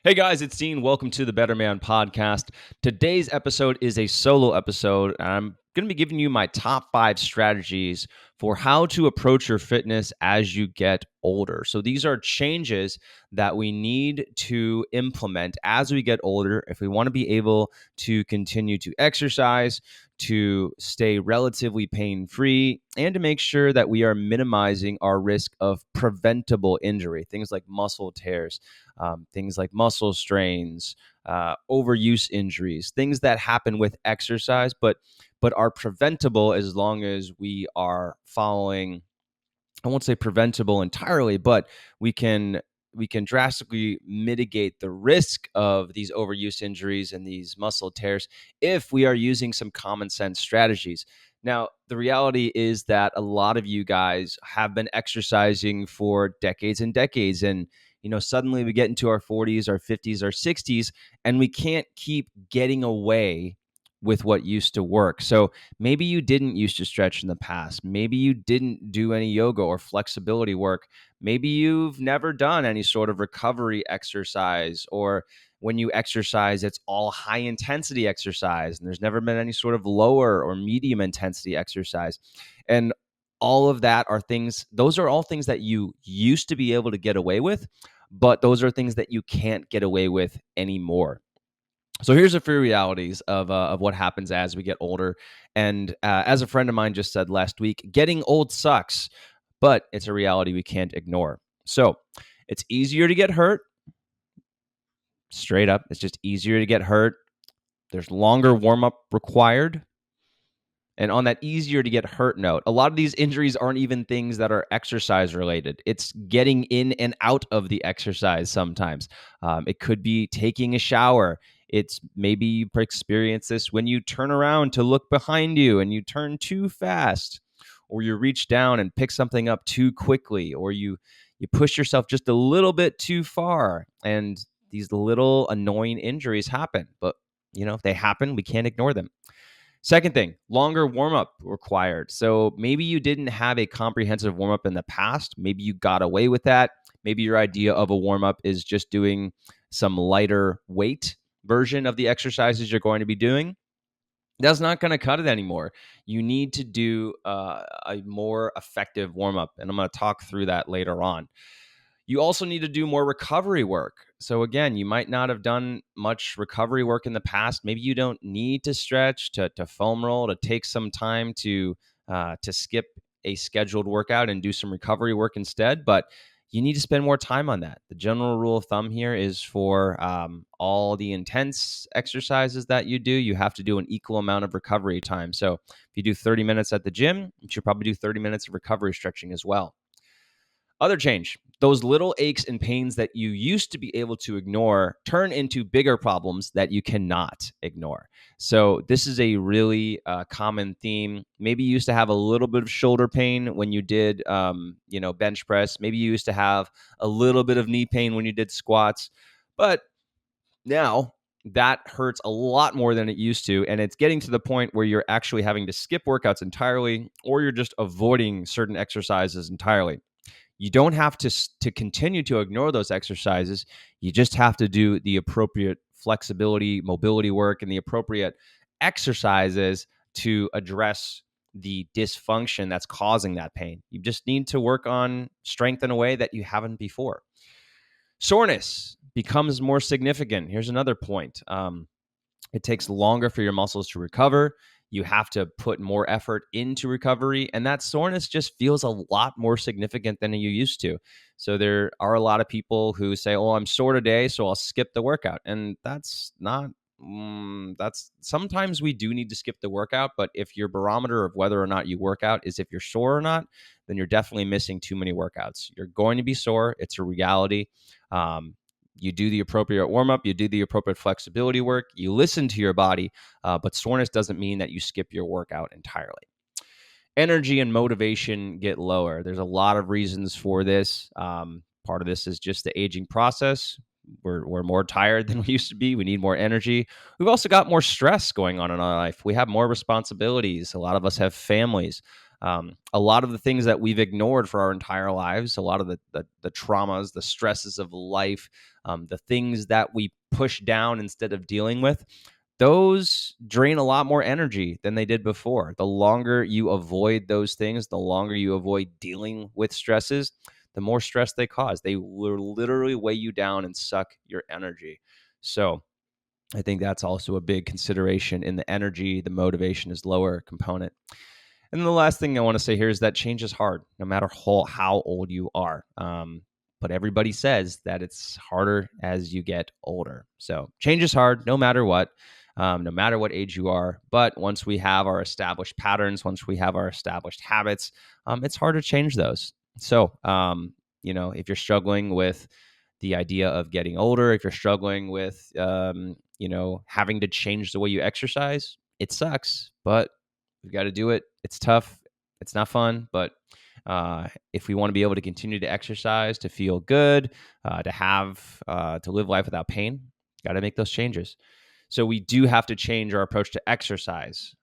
Hey guys, it's Dean. Welcome to the Better Man podcast. Today's episode is a solo episode. I'm going to be giving you my top 5 strategies for how to approach your fitness as you get older. So these are changes that we need to implement as we get older if we want to be able to continue to exercise, to stay relatively pain-free, and to make sure that we are minimizing our risk of preventable injury, things like muscle tears, things like muscle strains, overuse injuries, things that happen with exercise, but are preventable as long as we are following. I won't say preventable entirely, but we can we can drastically mitigate the risk of these overuse injuries and these muscle tears if we are using some common sense strategies. Now, the reality is that a lot of you guys have been exercising for decades and decades, and suddenly we get into our 40s, our 50s, our 60s, and we can't keep getting away with what used to work. So maybe you didn't used to stretch in the past. Maybe you didn't do any yoga or flexibility work. Maybe you've never done any sort of recovery exercise, or when you exercise, it's all high intensity exercise, and there's never been any sort of lower or medium intensity exercise. And all of that are things, those are all things that you used to be able to get away with, but those are things that you can't get away with anymore. So here's a few realities of what happens as we get older. And as a friend of mine just said last week, getting old sucks, but it's a reality we can't ignore. So it's easier to get hurt. Straight up, it's just easier to get hurt. There's longer warm up required. And on that easier to get hurt note, a lot of these injuries aren't even things that are exercise related. It's getting in and out of the exercise sometimes. It could be taking a shower. It's maybe you experience this when you turn around to look behind you and you turn too fast, or you reach down and pick something up too quickly, or you push yourself just a little bit too far. And these little annoying injuries happen. But, if they happen, we can't ignore them. Second thing, longer warm up required. So maybe you didn't have a comprehensive warm up in the past. Maybe you got away with that. Maybe your idea of a warm up is just doing some lighter weight version of the exercises you're going to be doing. That's not going to cut it anymore. You need to do a more effective warm up. And I'm going to talk through that later on. You also need to do more recovery work. So again, you might not have done much recovery work in the past. Maybe you don't need to stretch, to foam roll, to take some time to skip a scheduled workout and do some recovery work instead. But you need to spend more time on that. The general rule of thumb here is for all the intense exercises that you do, you have to do an equal amount of recovery time. So if you do 30 minutes at the gym, you should probably do 30 minutes of recovery stretching as well. Other change, those little aches and pains that you used to be able to ignore turn into bigger problems that you cannot ignore. So this is a really common theme. Maybe you used to have a little bit of shoulder pain when you did, bench press. Maybe you used to have a little bit of knee pain when you did squats. But now that hurts a lot more than it used to. And it's getting to the point where you're actually having to skip workouts entirely, or you're just avoiding certain exercises entirely. You don't have to continue to ignore those exercises. You just have to do the appropriate flexibility, mobility work, and the appropriate exercises to address the dysfunction that's causing that pain. You just need to work on strength in a way that you haven't before. Soreness becomes more significant. Here's another point. It takes longer for your muscles to recover. You have to put more effort into recovery, and that soreness just feels a lot more significant than you used to. So there are a lot of people who say, "Oh, I'm sore today, so I'll skip the workout," and that's not. That's sometimes we do need to skip the workout, but if your barometer of whether or not you work out is if you're sore or not, then you're definitely missing too many workouts. You're going to be sore. It's a reality. You do the appropriate warm up, you do the appropriate flexibility work, you listen to your body, but soreness doesn't mean that you skip your workout entirely. Energy and motivation get lower. There's a lot of reasons for this. Part of this is just the aging process. We're more tired than we used to be. We need more energy. We've also got more stress going on in our life. We have more responsibilities. A lot of us have families. A lot of the things that we've ignored for our entire lives, a lot of the traumas, the stresses of life, the things that we push down instead of dealing with, those drain a lot more energy than they did before. The longer you avoid those things, the longer you avoid dealing with stresses, the more stress they cause. They will literally weigh you down and suck your energy. So I think that's also a big consideration in the energy. The motivation is lower component. And then the last thing I want to say here is that change is hard, no matter how old you are. But everybody says that it's harder as you get older. So change is hard, no matter what, no matter what age you are. But once we have our established patterns, once we have our established habits, it's hard to change those. So, if you're struggling with the idea of getting older, if you're struggling with, having to change the way you exercise, it sucks, but we've got to do it. It's tough. It's not fun, but if we want to be able to continue to exercise, to feel good, to live life without pain, got to make those changes. So we do have to change our approach to exercise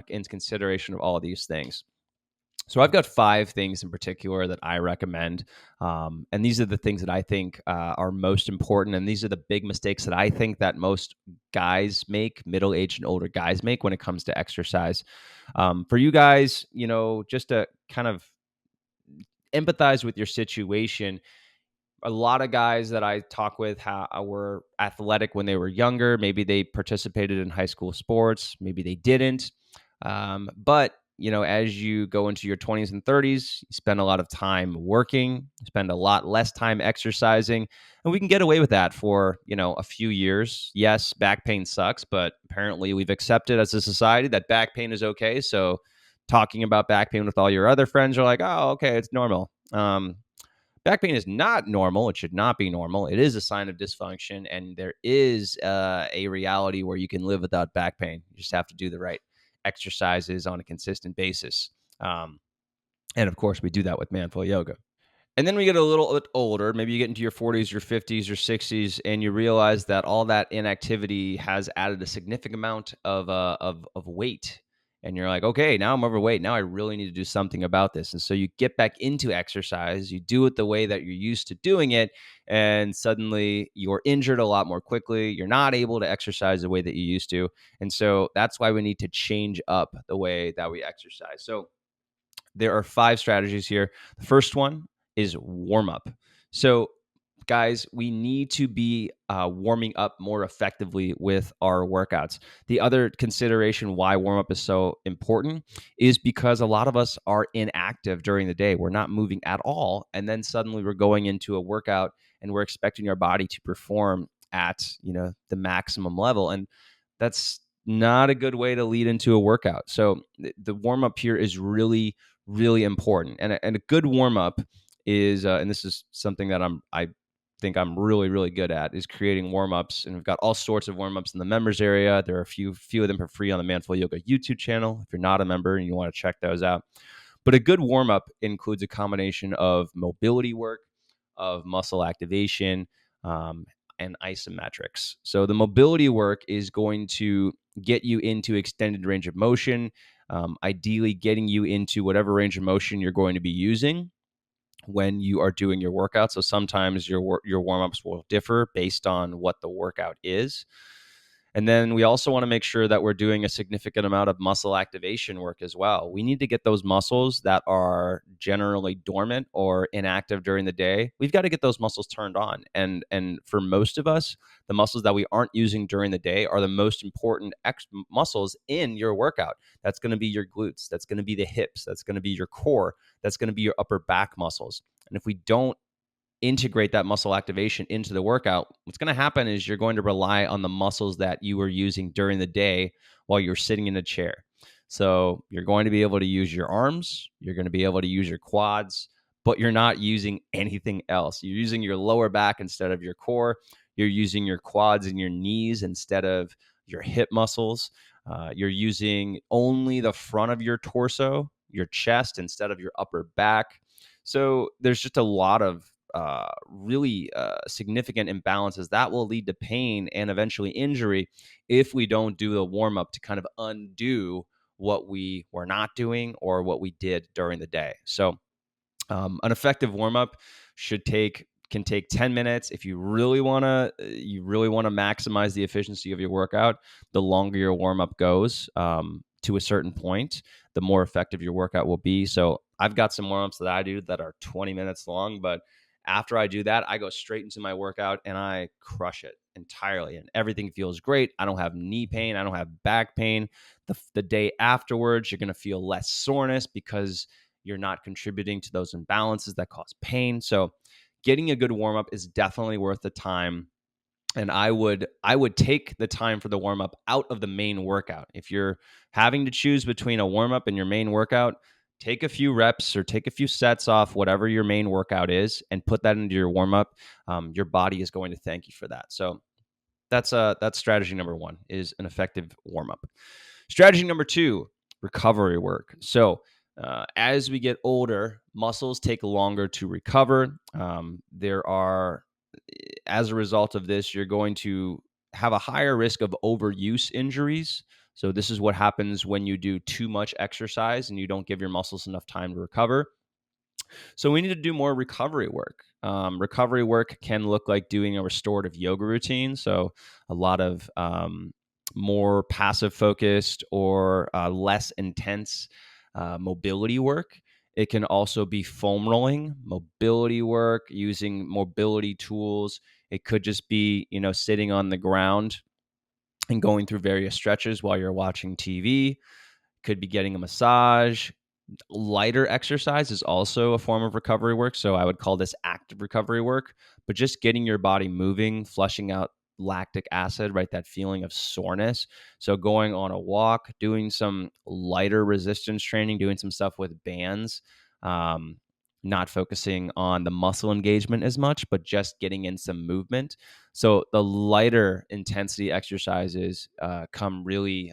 in consideration of all of these things. So I've got 5 things in particular that I recommend. And these are the things that I think are most important. And these are the big mistakes that I think that most guys make, middle-aged and older guys make when it comes to exercise. For you guys, just to kind of empathize with your situation, a lot of guys that I talk with were athletic when they were younger. Maybe they participated in high school sports. Maybe they didn't. But as you go into your 20s and 30s, you spend a lot of time working, spend a lot less time exercising, and we can get away with that for, a few years. Yes, back pain sucks, but apparently we've accepted as a society that back pain is okay. So talking about back pain with all your other friends are like, oh, okay, it's normal. Back pain is not normal. It should not be normal. It is a sign of dysfunction, and there is a reality where you can live without back pain. You just have to do the right exercises on a consistent basis. And of course, we do that with Manful Yoga. And then we get a little bit older, maybe you get into your 40s, your 50s, your 60s, and you realize that all that inactivity has added a significant amount of weight. And you're like, okay, now I'm overweight. Now I really need to do something about this. And so you get back into exercise, you do it the way that you're used to doing it, and suddenly you're injured a lot more quickly. You're not able to exercise the way that you used to. And so that's why we need to change up the way that we exercise. So there are 5 strategies here. The first one is warm up. So, guys, we need to be warming up more effectively with our workouts. The other consideration why warm up is so important is because a lot of us are inactive during the day. We're not moving at all. And then suddenly we're going into a workout and we're expecting our body to perform at, the maximum level. And that's not a good way to lead into a workout. So the warm up here is really, really important. And a good warm up is, and this is something that I think I'm really, really good at, is creating warm ups. And we've got all sorts of warm ups in the members area. There are a few of them for free on the Manful Yoga YouTube channel if you're not a member and you want to check those out. But a good warm up includes a combination of mobility work, of muscle activation, and isometrics. So the mobility work is going to get you into extended range of motion, ideally getting you into whatever range of motion you're going to be using when you are doing your workout. So sometimes your warm-ups will differ based on what the workout is. And then we also want to make sure that we're doing a significant amount of muscle activation work as well. We need to get those muscles that are generally dormant or inactive during the day. We've got to get those muscles turned on. And for most of us, the muscles that we aren't using during the day are the most important muscles in your workout. That's going to be your glutes. That's going to be the hips. That's going to be your core. That's going to be your upper back muscles. And if we don't integrate that muscle activation into the workout, what's going to happen is you're going to rely on the muscles that you were using during the day while you're sitting in a chair. So you're going to be able to use your arms, you're going to be able to use your quads, but you're not using anything else. You're using your lower back instead of your core. You're using your quads and your knees instead of your hip muscles. You're using only the front of your torso, your chest, instead of your upper back. So there's just a lot of really significant imbalances that will lead to pain and eventually injury if we don't do the warm up to kind of undo what we were not doing or what we did during the day. So an effective warm up can take 10 minutes. If you really want to maximize the efficiency of your workout, the longer your warm up goes to a certain point, the more effective your workout will be. So I've got some warm ups that I do that are 20 minutes long, but after I do that, I go straight into my workout and I crush it entirely, and everything feels great. I don't have knee pain. I don't have back pain. The day afterwards, you're going to feel less soreness because you're not contributing to those imbalances that cause pain. So getting a good warm up is definitely worth the time. And I would take the time for the warm up out of the main workout. If you're having to choose between a warm up and your main workout, take a few reps or take a few sets off whatever your main workout is and put that into your warm up. Your body is going to thank you for that. So that's strategy number one, is an effective warm up. Strategy number two, recovery work. So as we get older, muscles take longer to recover. As a result of this, you're going to have a higher risk of overuse injuries. So this is what happens when you do too much exercise and you don't give your muscles enough time to recover. So we need to do more recovery work. Recovery work can look like doing a restorative yoga routine. So a lot of more passive focused or less intense mobility work. It can also be foam rolling, mobility work, using mobility tools. It could just be, sitting on the ground and going through various stretches while you're watching TV. Could be getting a massage. Lighter exercise is also a form of recovery work. So I would call this active recovery work, but just getting your body moving, flushing out lactic acid, right? That feeling of soreness. So going on a walk, doing some lighter resistance training, doing some stuff with bands, not focusing on the muscle engagement as much, but just getting in some movement. So the lighter intensity exercises become really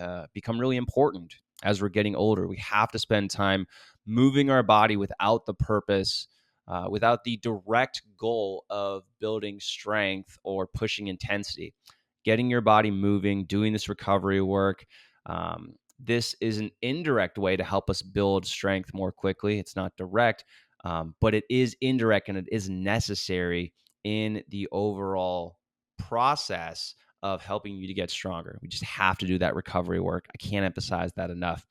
important as we're getting older. We have to spend time moving our body without the purpose, without the direct goal of building strength or pushing intensity. Getting your body moving, doing this recovery work. This is an indirect way to help us build strength more quickly. It's not direct, but it is indirect and it is necessary in the overall process of helping you to get stronger. We just have to do that recovery work. I can't emphasize that enough.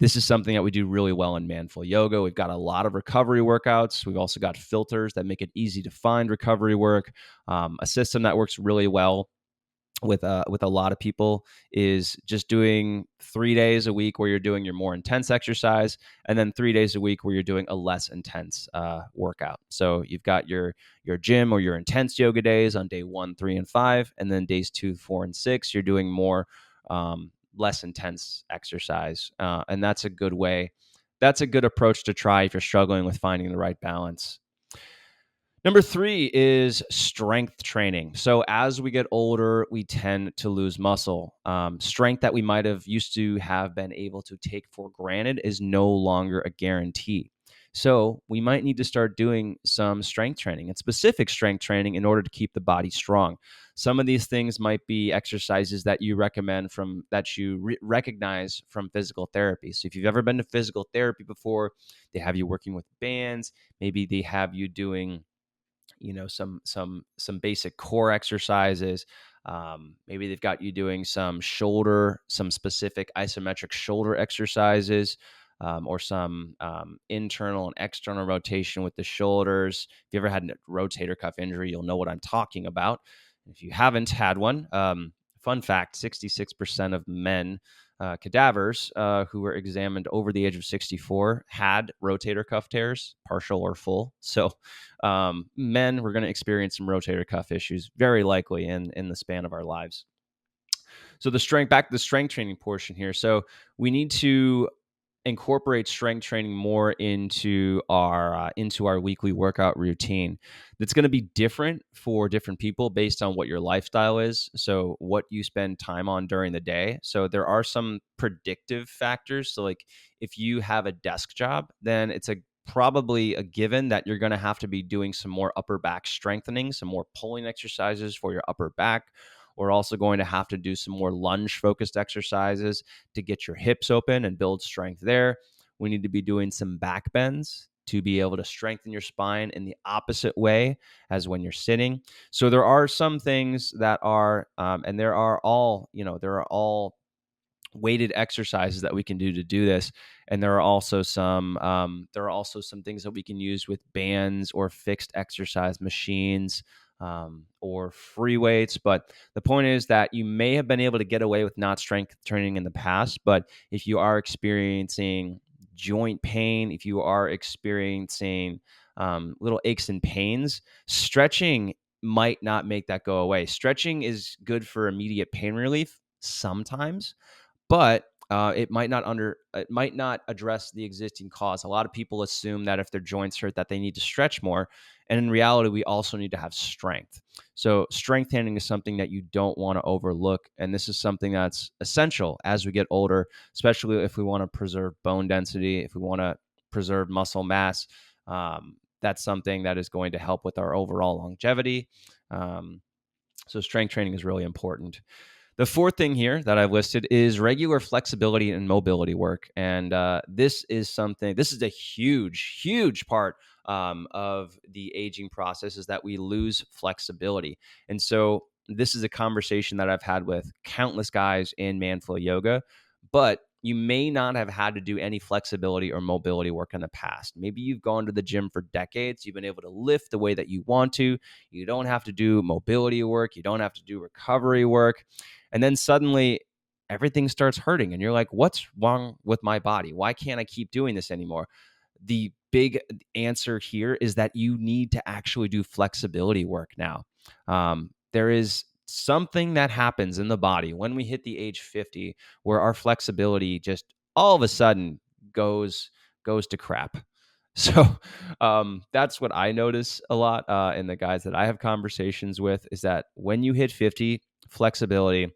This is something that we do really well in Manful Yoga. We've got a lot of recovery workouts. We've also got filters that make it easy to find recovery work. A system that works really well with a lot of people is just doing 3 days a week where you're doing your more intense exercise, and then 3 days a week where you're doing a less intense workout. So you've got your gym or your intense yoga days on day 1, 3, and 5, and then days 2, 4, and 6 you're doing more less intense exercise, and that's a good way. That's a good approach to try if you're struggling with finding the right balance. Number 3 is strength training. So as we get older, we tend to lose muscle. Strength that we might have used to have been able to take for granted is no longer a guarantee. So we might need to start doing some strength training and specific strength training in order to keep the body strong. Some of these things might be exercises that you recognize from physical therapy. So if you've ever been to physical therapy before, they have you working with bands. Maybe they have you doing some basic core exercises. Maybe they've got you doing some specific isometric shoulder exercises, or some internal and external rotation with the shoulders. If you ever had a rotator cuff injury, you'll know what I'm talking about. If you haven't had one, fun fact, 66% of men cadavers who were examined over the age of 64 had rotator cuff tears, partial or full. So men were going to experience some rotator cuff issues very likely in the span of our lives. So back to the strength training portion here. So we need to incorporate strength training more into our weekly workout routine. That's going to be different for different people based on what your lifestyle is. So what you spend time on during the day. So there are some predictive factors. So like if you have a desk job, then it's probably a given that you're going to have to be doing some more upper back strengthening, some more pulling exercises for your upper back. We're also going to have to do some more lunge focused exercises to get your hips open and build strength there. We need to be doing some back bends to be able to strengthen your spine in the opposite way as when you're sitting. So there are some things that are, and there are all, there are all weighted exercises that we can do to do this, and there are also some things that we can use with bands or fixed exercise machines, or free weights. But the point is that you may have been able to get away with not strength training in the past, but if you are experiencing joint pain, if you are experiencing little aches and pains, stretching might not make that go away. Stretching is good for immediate pain relief sometimes, but it might not address the existing cause. A lot of people assume that if their joints hurt that they need to stretch more, and in reality we also need to have strength. So strength training is something that you don't want to overlook, and this is something that's essential as we get older, especially if we want to preserve bone density, if we want to preserve muscle mass. That's something that is going to help with our overall longevity. So strength training is really important. The fourth thing here that I've listed is regular flexibility and mobility work. And this is a huge, huge part of the aging process, is that we lose flexibility. And so this is a conversation that I've had with countless guys in Manflow Yoga, but you may not have had to do any flexibility or mobility work in the past. Maybe you've gone to the gym for decades. You've been able to lift the way that you want to. You don't have to do mobility work. You don't have to do recovery work. And then suddenly everything starts hurting and you're like, what's wrong with my body? Why can't I keep doing this anymore? The big answer here is that you need to actually do flexibility work now. There is something that happens in the body when we hit the age 50 where our flexibility just all of a sudden goes to crap. So that's what I notice a lot in the guys that I have conversations with, is that when you hit 50, flexibility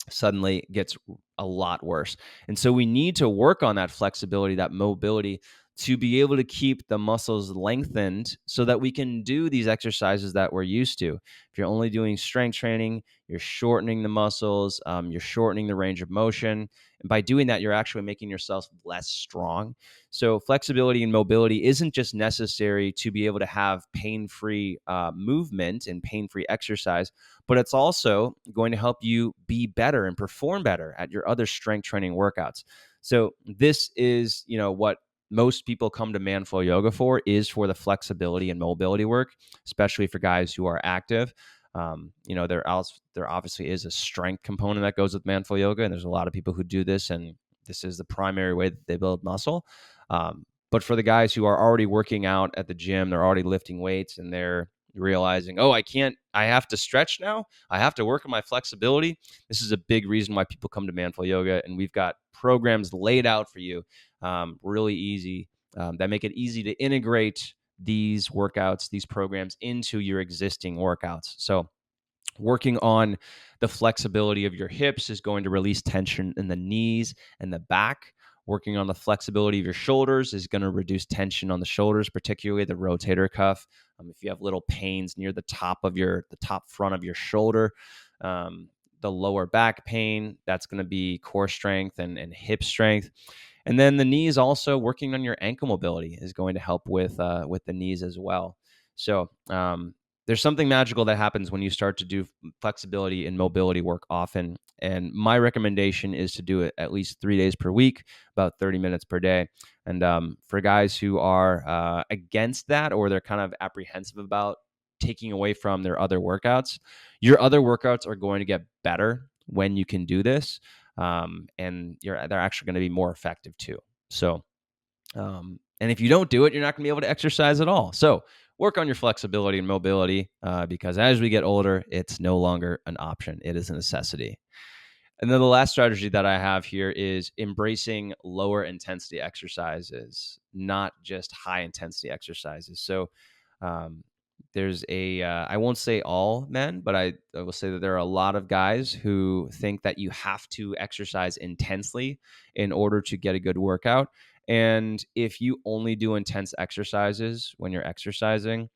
suddenly gets a lot worse. And so we need to work on that flexibility, that mobility, to be able to keep the muscles lengthened so that we can do these exercises that we're used to. If you're only doing strength training, you're shortening the muscles, you're shortening the range of motion. And by doing that, you're actually making yourself less strong. So flexibility and mobility isn't just necessary to be able to have pain-free movement and pain-free exercise, but it's also going to help you be better and perform better at your other strength training workouts. So this is, what most people come to Manflow Yoga for, is for the flexibility and mobility work, especially for guys who are active. There obviously is a strength component that goes with Manflow Yoga, and there's a lot of people who do this, and this is the primary way that they build muscle. But for the guys who are already working out at the gym, they're already lifting weights, and they're realizing, I have to stretch now. I have to work on my flexibility. This is a big reason why people come to Manflow Yoga, and we've got programs laid out for you, really easy, that make it easy to integrate these workouts, these programs into your existing workouts. So working on the flexibility of your hips is going to release tension in the knees and the back. Working on the flexibility of your shoulders is going to reduce tension on the shoulders, particularly the rotator cuff. If you have little pains near the top front of your shoulder, the lower back pain, that's going to be core strength and hip strength. And then the knees, also working on your ankle mobility is going to help with the knees as well. So there's something magical that happens when you start to do flexibility and mobility work often. And my recommendation is to do it at least 3 days per week, about 30 minutes per day. And for guys who are against that, or they're kind of apprehensive about taking away from their other workouts, your other workouts are going to get better when you can do this. And they're actually going to be more effective too. So, and if you don't do it, you're not going to be able to exercise at all. So work on your flexibility and mobility, because as we get older, it's no longer an option. It is a necessity. And then the last strategy that I have here is embracing lower intensity exercises, not just high intensity exercises. So there's I won't say all men, but I will say that there are a lot of guys who think that you have to exercise intensely in order to get a good workout. And if you only do intense exercises when you're exercising,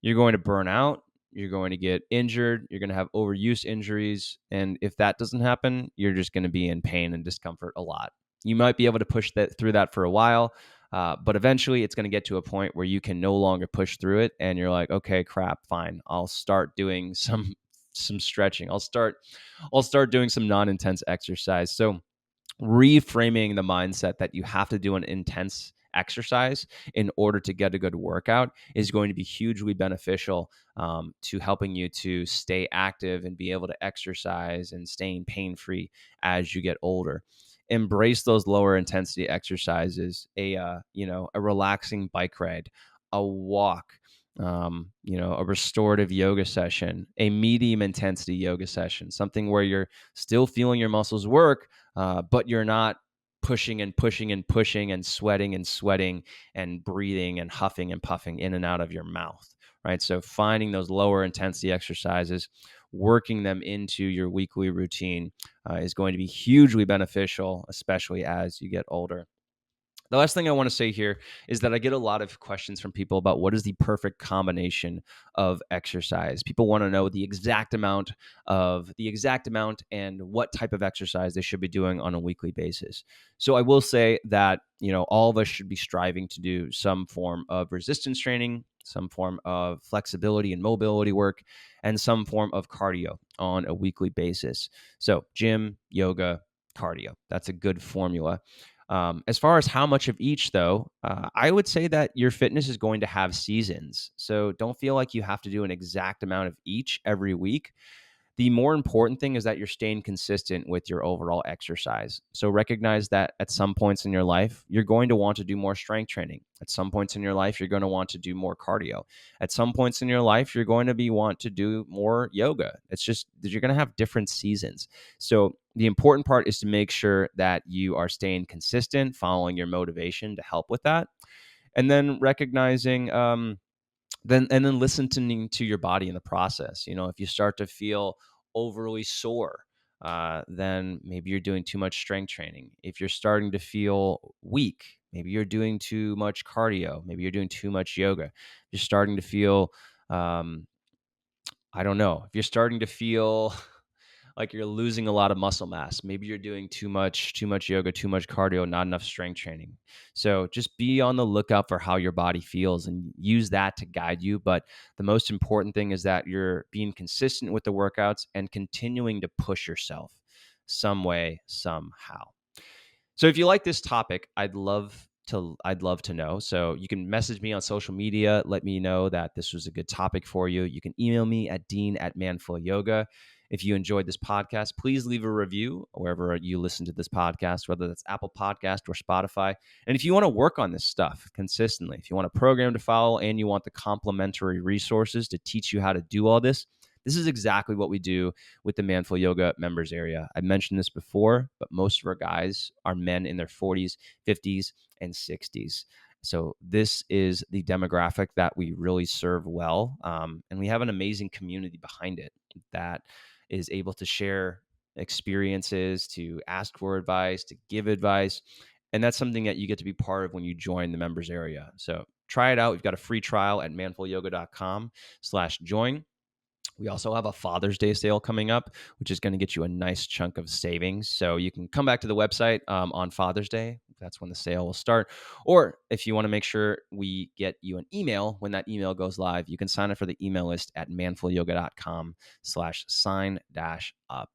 you're going to burn out. you're going to get injured, you're going to have overuse injuries. And if that doesn't happen, you're just going to be in pain and discomfort a lot. You might be able to push that through that for a while, but eventually it's going to get to a point where you can no longer push through it. And you're like, okay, crap, fine. I'll start doing some stretching. I'll start doing some non-intense exercise. So reframing the mindset that you have to do an intense exercise in order to get a good workout is going to be hugely beneficial to helping you to stay active and be able to exercise and staying pain-free as you get older. Embrace those lower intensity exercises, a relaxing bike ride, a walk, a restorative yoga session, a medium intensity yoga session, something where you're still feeling your muscles work, but you're not pushing and pushing and pushing and sweating and breathing and huffing and puffing in and out of your mouth, right? So finding those lower intensity exercises, working them into your weekly routine is going to be hugely beneficial, especially as you get older. The last thing I want to say here is that I get a lot of questions from people about what is the perfect combination of exercise. People want to know the exact amount and what type of exercise they should be doing on a weekly basis. So I will say that, all of us should be striving to do some form of resistance training, some form of flexibility and mobility work, and some form of cardio on a weekly basis. So gym, yoga, cardio. That's a good formula. As far as how much of each, though, I would say that your fitness is going to have seasons. So don't feel like you have to do an exact amount of each every week. The more important thing is that you're staying consistent with your overall exercise. So recognize that at some points in your life, you're going to want to do more strength training. At some points in your life, you're going to want to do more cardio. At some points in your life, you're going to want to do more yoga. It's just that you're going to have different seasons. So the important part is to make sure that you are staying consistent, following your motivation to help with that. And then recognizing, then listening to your body in the process. If you start to feel overly sore, then maybe you're doing too much strength training. If you're starting to feel weak, maybe you're doing too much cardio. Maybe you're doing too much yoga. If you're starting to feel, I don't know. If you're starting to feel like you're losing a lot of muscle mass, maybe you're doing too much yoga, too much cardio, not enough strength training. So just be on the lookout for how your body feels and use that to guide you. But the most important thing is that you're being consistent with the workouts and continuing to push yourself some way, somehow. So if you like this topic, I'd love to know. So you can message me on social media. Let me know that this was a good topic for you. You can email me at dean@manfulyoga. If you enjoyed this podcast, please leave a review wherever you listen to this podcast, whether that's Apple Podcast or Spotify. And if you want to work on this stuff consistently, if you want a program to follow and you want the complimentary resources to teach you how to do all this, this is exactly what we do with the Manful Yoga members area. I mentioned this before, but most of our guys are men in their 40s, 50s, and 60s. So this is the demographic that we really serve well. And we have an amazing community behind it that is able to share experiences, to ask for advice, to give advice. And that's something that you get to be part of when you join the members area. So try it out. We've got a free trial at manfulyoga.com/join. We also have a Father's Day sale coming up, which is going to get you a nice chunk of savings. So you can come back to the website on Father's Day. That's when the sale will start. Or if you want to make sure we get you an email when that email goes live, you can sign up for the email list at manfulyoga.com/sign-up.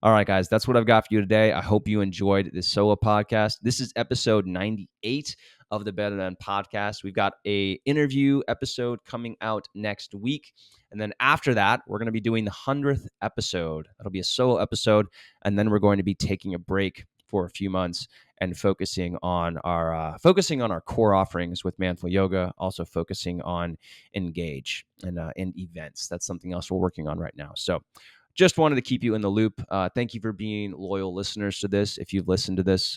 All right, guys, that's what I've got for you today. I hope you enjoyed this solo podcast. This is episode 98 of the Better Than podcast. We've got a interview episode coming out next week. And then after that, we're going to be doing the 100th episode. That'll be a solo episode. And then we're going to be taking a break for a few months and focusing on our core offerings with Manful Yoga, also focusing on Engage and events. That's something else we're working on right now. So just wanted to keep you in the loop. Thank you for being loyal listeners to this. If you've listened to this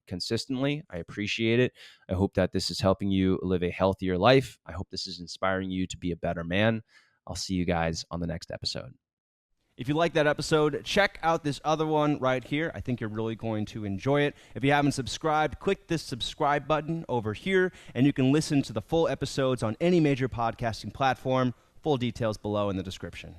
consistently, I appreciate it. I hope that this is helping you live a healthier life. I hope this is inspiring you to be a better man. I'll see you guys on the next episode. If you like that episode, check out this other one right here. I think you're really going to enjoy it. If you haven't subscribed, click this subscribe button over here, and you can listen to the full episodes on any major podcasting platform. Full details below in the description.